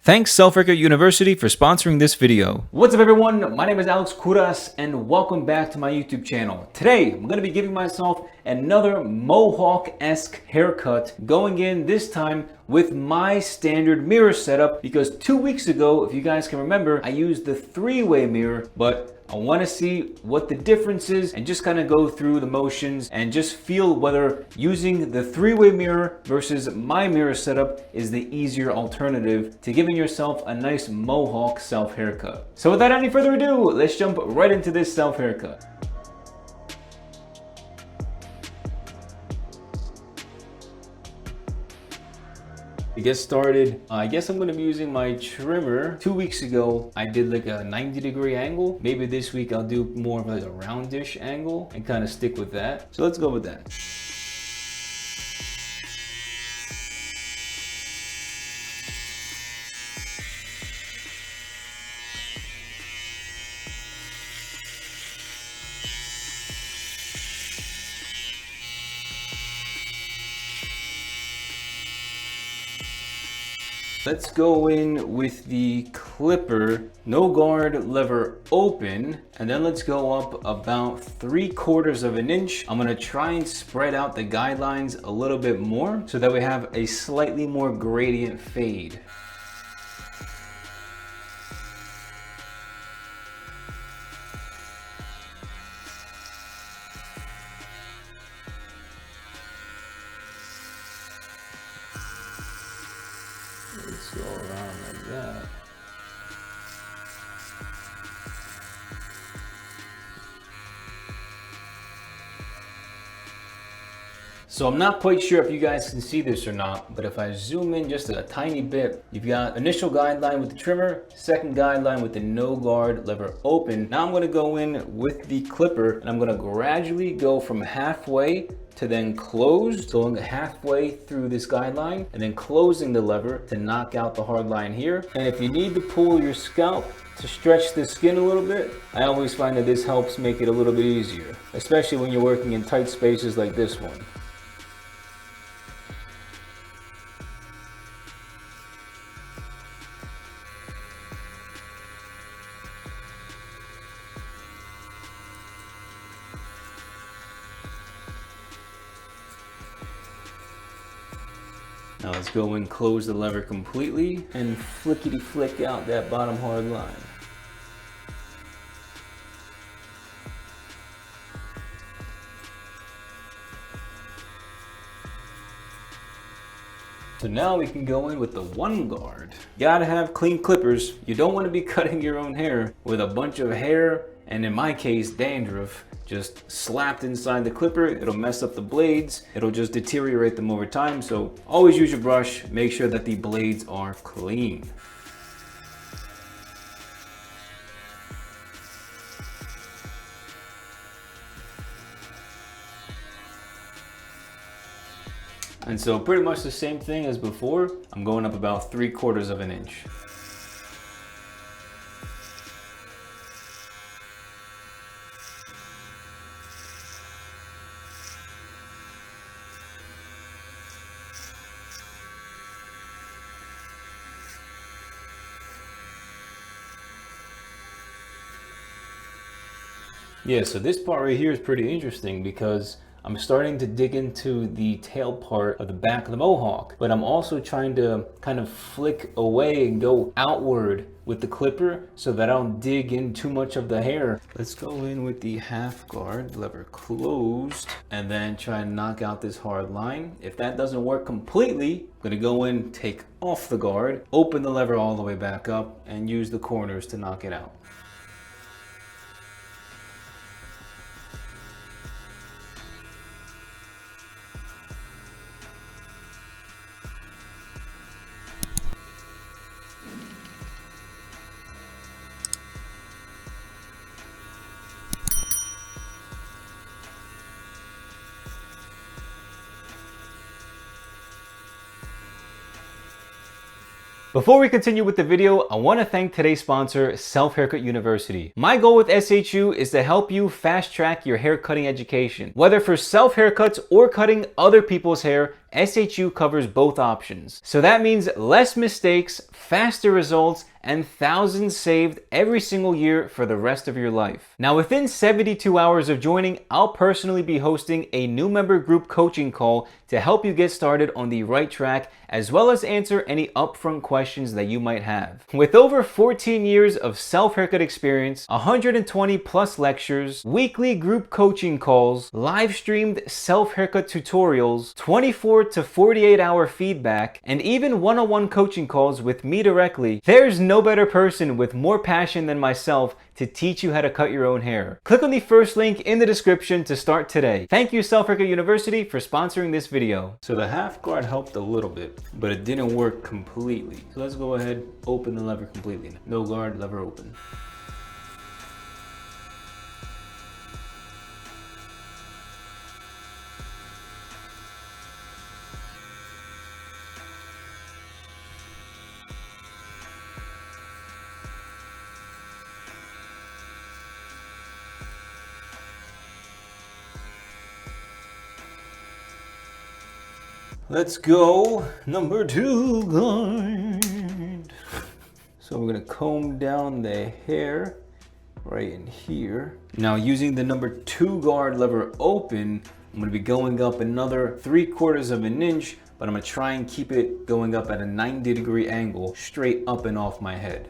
Thanks Self-Haircut University for sponsoring this video. What's up everyone, my name is Alex Kouras and welcome back to my YouTube channel. Today, I'm going to be giving myself another Mohawk-esque haircut, going in this time with my standard mirror setup because 2 weeks ago, if you guys can remember, I used the three-way mirror, but I want to see what the difference is and just kind of go through the motions and just feel whether using the three-way mirror versus my mirror setup is the easier alternative to giving yourself a nice Mohawk self haircut. So without any further ado, let's jump right into this self haircut. To get started, I guess I'm going to be using my trimmer. 2 weeks ago, I did like a 90-degree angle. Maybe this week I'll do more of like a roundish angle and kind of stick with that. So let's go with that. Let's go in with the clipper, no guard, lever open, and then let's go up about 3/4 of an inch. I'm gonna try and spread out the guidelines a little bit more so that we have a slightly more gradient fade. Let's go around like that. So I'm not quite sure if you guys can see this or not, but if I zoom in just a tiny bit, you've got initial guideline with the trimmer, second guideline with the no guard, lever open. Now I'm gonna go in with the clipper and I'm gonna gradually go from halfway to then close, going halfway through this guideline and then closing the lever to knock out the hard line here. And if you need to pull your scalp to stretch the skin a little bit, I always find that this helps make it a little bit easier, especially when you're working in tight spaces like this one. Now let's go and close the lever completely and flickety flick out that bottom hard line. So now we can go in with the one guard. You gotta have clean clippers. You don't want to be cutting your own hair with a bunch of hair, and in my case, dandruff, just slapped inside the clipper. It'll mess up the blades. It'll just deteriorate them over time. So always use your brush. Make sure that the blades are clean. And so pretty much the same thing as before. I'm going up about 3/4 of an inch. Yeah, so this part right here is pretty interesting because I'm starting to dig into the tail part of the back of the Mohawk, but I'm also trying to kind of flick away and go outward with the clipper so that I don't dig in too much of the hair. Let's go in with the half guard, lever closed, and then try and knock out this hard line. If that doesn't work completely, I'm gonna go in, take off the guard, open the lever all the way back up, and use the corners to knock it out. Before we continue with the video, I want to thank today's sponsor, Self-Haircut University. My goal with SHU is to help you fast track your hair cutting education. Whether for self haircuts or cutting other people's hair, SHU covers both options. So that means less mistakes, faster results, and thousands saved every single year for the rest of your life. Now, within 72 hours of joining, I'll personally be hosting a new member group coaching call to help you get started on the right track, as well as answer any upfront questions that you might have. With over 14 years of self-haircut experience, 120 plus lectures, weekly group coaching calls, live streamed self-haircut tutorials, 24 to 48 hour feedback, and even one-on-one coaching calls with me directly, there's no better person with more passion than myself to teach you how to cut your own hair. Click on the first link in the description to start today. Thank you, Self Haircut University, for sponsoring this video. So the half guard helped a little bit, but it didn't work completely. So let's go ahead, open the lever completely. No guard, lever open. Let's go, number 2 guard. So we're gonna comb down the hair right in here. Now using the number 2 guard lever open, I'm gonna be going up another 3/4 of an inch, but I'm gonna try and keep it going up at a 90-degree angle, straight up and off my head.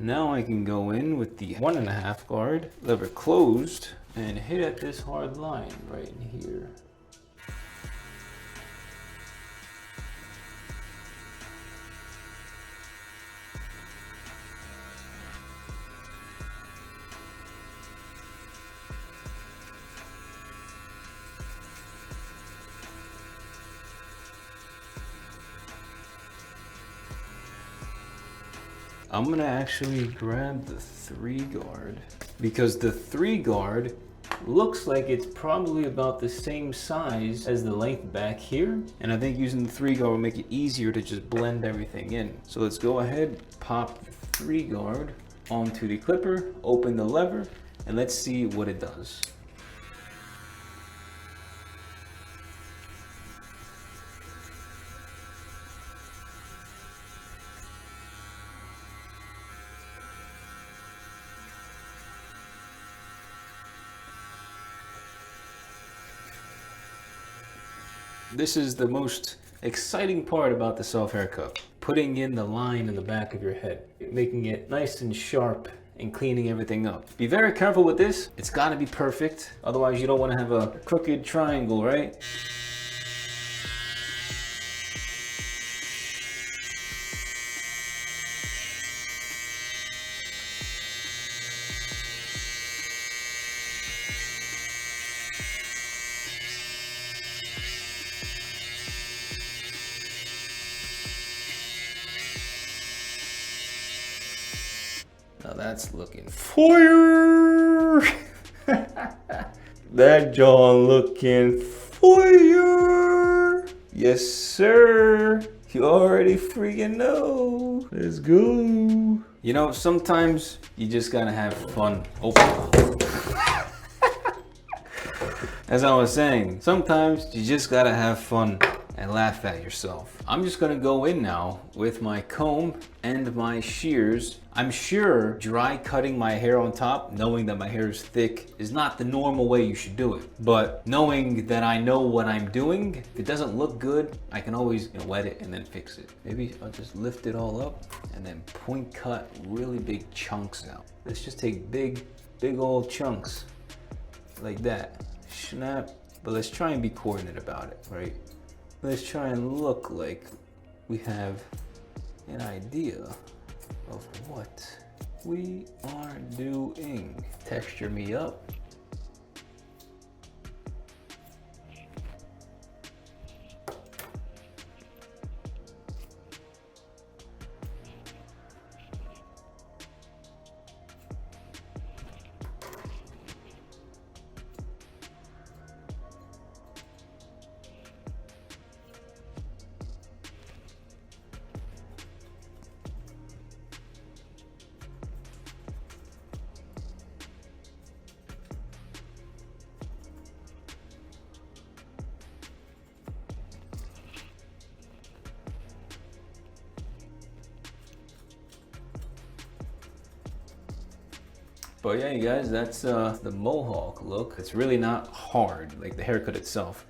Now I can go in with the 1.5 guard, lever closed, and hit at this hard line right in here. I'm gonna actually grab the 3 guard because the 3 guard looks like it's probably about the same size as the length back here. And I think using the 3 guard will make it easier to just blend everything in. So let's go ahead, pop the 3 guard onto the clipper, open the lever, and let's see what it does. This is the most exciting part about the self haircut. Putting in the line in the back of your head, making it nice and sharp and cleaning everything up. Be very careful with this. It's gotta be perfect. Otherwise you don't wanna have a crooked triangle, right? Now that's looking fire. That John looking fire. Yes, sir. You already freaking know. Let's go. You know, sometimes you just gotta have fun. As I was saying, sometimes you just gotta have fun and laugh at yourself. I'm just gonna go in now with my comb and my shears. I'm sure dry cutting my hair on top, knowing that my hair is thick, is not the normal way you should do it. But knowing that I know what I'm doing, if it doesn't look good, I can always wet it and then fix it. Maybe I'll just lift it all up and then point cut really big chunks out. Let's just take big old chunks like that. Snap, but let's try and be coordinated about it, right? Let's try and look like we have an idea of what we are doing. Texture me up. But yeah, you guys, that's the Mohawk look. It's really not hard, like the haircut itself.